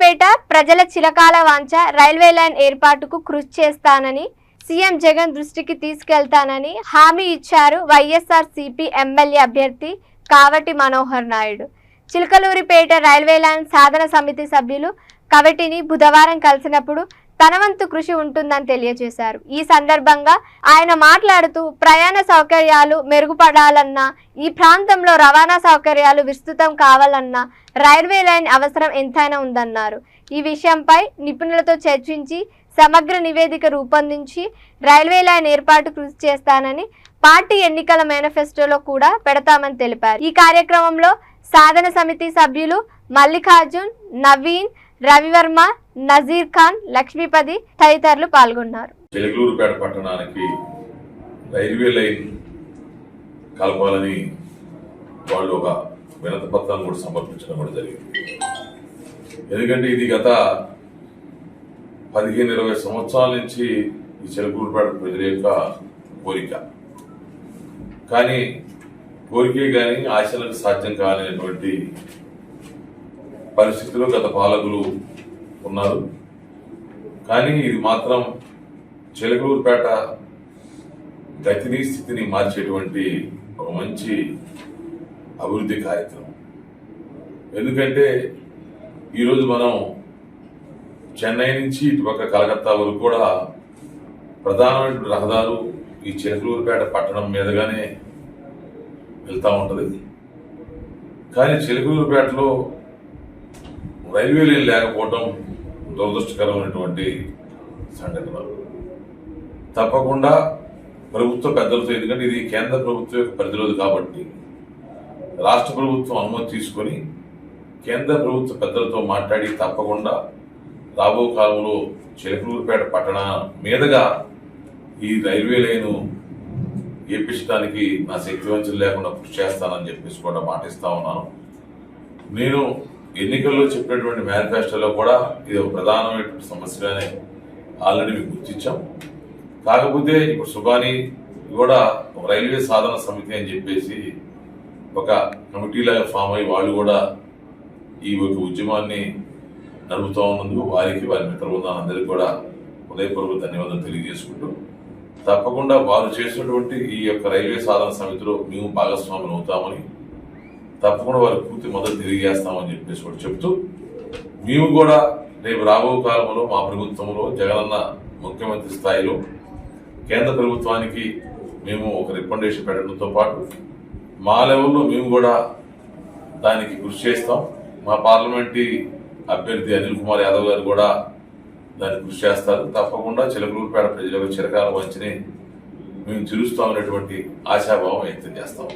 చిలకలూరిపేట ప్రజల చిరకాల వాంఛ రైల్వే లైన్ ఏర్పాటుకు కృషి చేస్తానని సీఎం జగన్ దృష్టికి తీసుకెళ్తానని హామీ ఇచ్చారు వైఎస్ఆర్సీపీ ఎమ్మెల్యే అభ్యర్థి కావటి మనోహర్ నాయుడు. చిలకలూరిపేట రైల్వే లైన్ సాధన సమితి సభ్యులు కవటిని బుధవారం కలిసినప్పుడు తన వంతు కృషి ఉంటుందని తెలియజేశారు. ఈ సందర్భంగా ఆయన మాట్లాడుతూ ప్రయాణ సౌకర్యాలు మెరుగుపడాలన్నా, ఈ ప్రాంతంలో రవాణా సౌకర్యాలు విస్తృతం కావాలన్నా రైల్వే లైన్ అవసరం ఎంతైనా ఉందన్నారు. ఈ విషయంపై నిపుణులతో చర్చించి సమగ్ర నివేదిక రూపొందించి రైల్వే లైన్ ఏర్పాటు కృషి చేస్తానని పార్టీ ఎన్నికల మేనిఫెస్టోలో కూడా పెడతామని తెలిపారు. ఈ కార్యక్రమంలో సాధన సమితి సభ్యులు మల్లికార్జున్, నవీన్, రవివర్మ, నజీర్ ఖాన్, లక్ష్మీపతి తదితరులు పాల్గొన్నారు. చిలకలూరిపేట పట్టణానికి రైల్వే లైన్ కలపాలని వాళ్ళు ఒక వినతి పత్రాన్ని కూడా సమర్పించడం కూడా జరిగింది. ఎందుకంటే ఇది గత 15-20 సంవత్సరాల నుంచి ఈ చిలకలూరిపేట ప్రజల యొక్క కోరిక. కానీ కోరికే కానీ ఆశలకు సాధ్యం కానిటువంటి పరిస్థితుల్లో గత పాలకులు ఉన్నారు. కానీ ఇది మాత్రం చిలకలూరిపేట గతిని స్థితిని మార్చేటువంటి ఒక మంచి అభివృద్ధి కార్యక్రమం. ఎందుకంటే ఈరోజు మనం చెన్నై నుంచి ఇటుపక్క కలకత్తా వరకు కూడా ప్రధానమైన రహదారు ఈ చిలకలూరిపేట పట్టణం మీదుగానే వెళ్తూ ఉంటుంది. కానీ చిలకలూరిపేటలో రైల్వే లైన్ లేకపోవడం దురదృష్టకరమైనటువంటి సంఘటన. తప్పకుండా ప్రభుత్వ పెద్దలతో, ఎందుకంటే ఇది కేంద్ర ప్రభుత్వం యొక్క పరిధిలోది కాబట్టి రాష్ట్ర ప్రభుత్వం అనుమతి తీసుకొని కేంద్ర ప్రభుత్వ పెద్దలతో మాట్లాడి తప్పకుండా రాబో కాలంలో చిలకలూరిపేట పట్టణ మీదుగా ఈ రైల్వే లైను ఏపించడానికి నా శక్తి వంచన లేకుండా కృషి చేస్తానని చెప్పేసి కూడా మాటిస్తా ఉన్నాను. నేను ఎన్నికల్లో చెప్పినటువంటి మేనిఫెస్టోలో కూడా ఇది ఒక ప్రధానమైనటువంటి సమస్యగానే ఆల్రెడీ మీకు గుర్తించాం. కాకపోతే ఇప్పుడు సుబాని కూడా ఒక రైల్వే సాధన సమితి అని చెప్పేసి ఒక కమిటీలాగా ఫామ్ అయ్యి వాళ్ళు కూడా ఈ ఒక ఉద్యమాన్ని నడుపుతూ ఉన్నందుకు వారికి, వారి మిత్ర బృందాలందరికీ కూడా హృదయపూర్వక ధన్యవాదాలు తెలియజేసుకుంటూ తప్పకుండా వారు చేసినటువంటి ఈ యొక్క రైల్వే సాధన సమితిలో మేము భాగస్వాములు అవుతామని, తప్పకుండా వారి పూర్తి మద్దతు తెలియజేస్తామని చెప్పేసి కూడా చెప్తూ, మేము కూడా రేపు రాబో కాలంలో మా ప్రభుత్వంలో జగనన్న ముఖ్యమంత్రి స్థాయిలో కేంద్ర ప్రభుత్వానికి మేము ఒక రికమెండేషన్ పెట్టడంతో పాటు మా లెవెల్లో మేము కూడా దానికి కృషి చేస్తాం. మా పార్లమెంటరీ అభ్యర్థి అనిల్ కుమార్ యాదవ్ గారు కూడా దాన్ని కృషి చేస్తారు. తప్పకుండా చిలకలూరిపేట ప్రజలకు చిరకాల వంచని మేము చిరుస్తామనేటువంటి ఆశాభావం వ్యక్తం చేస్తాం.